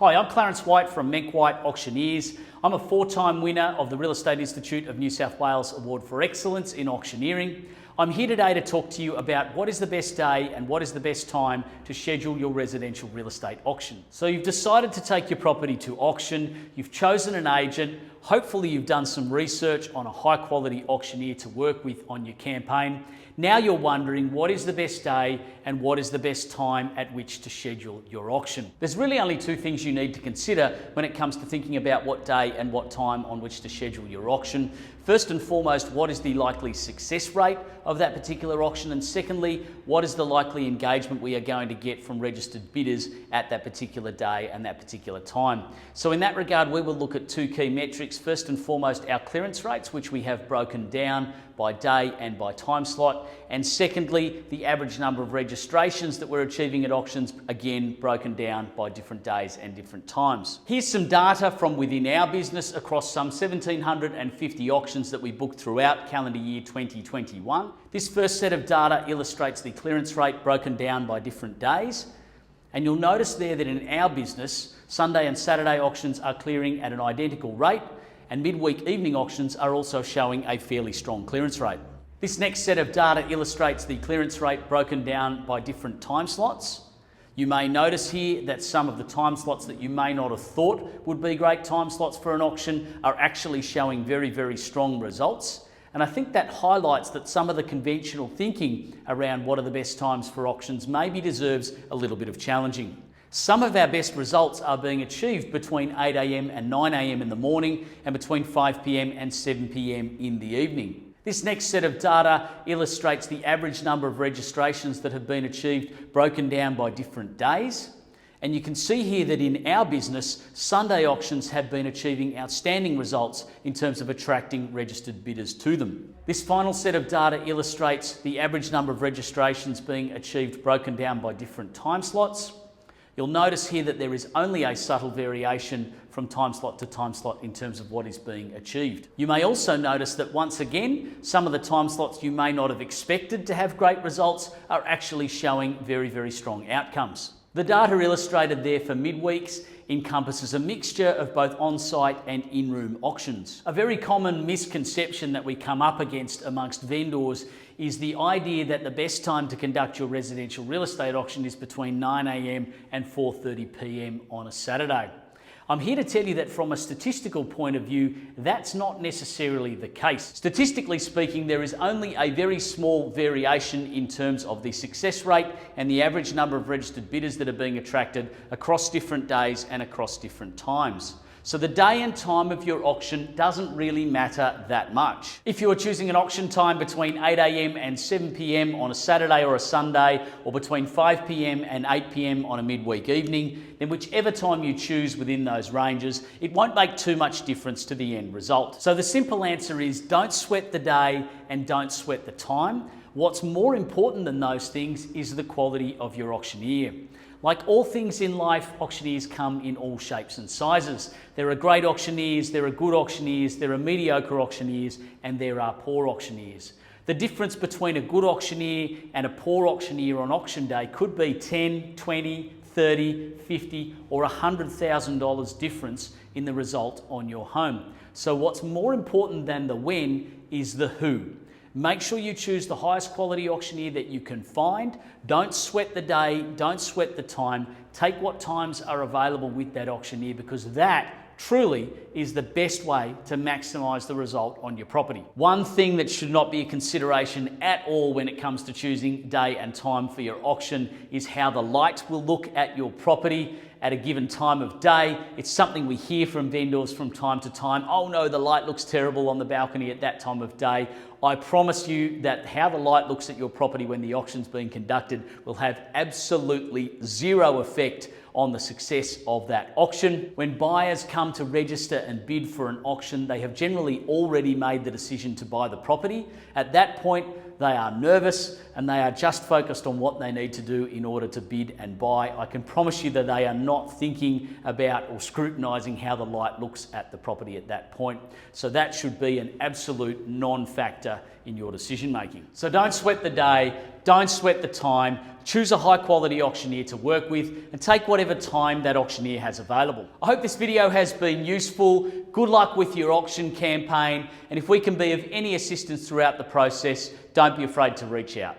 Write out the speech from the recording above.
Hi, I'm Clarence White from Menck White Auctioneers. I'm a 4-time winner of the Real Estate Institute of New South Wales Award for Excellence in Auctioneering. I'm here today to talk to you about what is the best day and what is the best time to schedule your residential real estate auction. So you've decided to take your property to auction, you've chosen an agent, hopefully you've done some research on a high quality auctioneer to work with on your campaign. Now you're wondering what is the best day and what is the best time at which to schedule your auction. There's really only two things you need to consider when it comes to thinking about what day and what time on which to schedule your auction. First and foremost, what is the likely success rate of that particular auction? And secondly, what is the likely engagement we are going to get from registered bidders at that particular day and that particular time? So in that regard, we will look at two key metrics. First and foremost, our clearance rates, which we have broken down by day and by time slot. And secondly, the average number of registrations that we're achieving at auctions, again, broken down by different days and different times. Here's some data from within our business across some 1,750 auctions that we booked throughout calendar year 2021. This first set of data illustrates the clearance rate broken down by different days. And you'll notice there that in our business, Sunday and Saturday auctions are clearing at an identical rate, and midweek evening auctions are also showing a fairly strong clearance rate. This next set of data illustrates the clearance rate broken down by different time slots. You may notice here that some of the time slots that you may not have thought would be great time slots for an auction are actually showing very, very strong results. And I think that highlights that some of the conventional thinking around what are the best times for auctions maybe deserves a little bit of challenging. Some of our best results are being achieved between 8 a.m. and 9 a.m. in the morning and between 5 p.m. and 7 p.m. in the evening. This next set of data illustrates the average number of registrations that have been achieved broken down by different days. And you can see here that in our business, Sunday auctions have been achieving outstanding results in terms of attracting registered bidders to them. This final set of data illustrates the average number of registrations being achieved broken down by different time slots. You'll notice here that there is only a subtle variation from time slot to time slot in terms of what is being achieved. You may also notice that once again, some of the time slots you may not have expected to have great results are actually showing very, very strong outcomes. The data illustrated there for midweeks encompasses a mixture of both on-site and in-room auctions. A very common misconception that we come up against amongst vendors is the idea that the best time to conduct your residential real estate auction is between 9 a.m. and 4:30 p.m. on a Saturday. I'm here to tell you that from a statistical point of view, that's not necessarily the case. Statistically speaking, there is only a very small variation in terms of the success rate and the average number of registered bidders that are being attracted across different days and across different times. So the day and time of your auction doesn't really matter that much. If you are choosing an auction time between 8 a.m. and 7 p.m. on a Saturday or a Sunday, or between 5 p.m. and 8 p.m. on a midweek evening, then whichever time you choose within those ranges, it won't make too much difference to the end result. So the simple answer is don't sweat the day and don't sweat the time. What's more important than those things is the quality of your auctioneer. Like all things in life, auctioneers come in all shapes and sizes. There are great auctioneers, there are good auctioneers, there are mediocre auctioneers, and there are poor auctioneers. The difference between a good auctioneer and a poor auctioneer on auction day could be $10, $20, $30, $50, or $100,000 difference in the result on your home. So what's more important than the when is the who. Make sure you choose the highest quality auctioneer that you can find. Don't sweat the day, don't sweat the time. Take what times are available with that auctioneer, because that truly is the best way to maximise the result on your property. One thing that should not be a consideration at all when it comes to choosing day and time for your auction is how the light will look at your property at a given time of day. It's something we hear from vendors from time to time. Oh no, the light looks terrible on the balcony at that time of day. I promise you that how the light looks at your property when the auction's being conducted will have absolutely zero effect on the success of that auction. When buyers come to register and bid for an auction, they have generally already made the decision to buy the property. At that point, they are nervous, and they are just focused on what they need to do in order to bid and buy. I can promise you that they are not thinking about or scrutinising how the light looks at the property at that point. So that should be an absolute non-factor in your decision making. So don't sweat the day, don't sweat the time, choose a high quality auctioneer to work with and take whatever time that auctioneer has available. I hope this video has been useful. Good luck with your auction campaign, and if we can be of any assistance throughout the process, don't be afraid to reach out.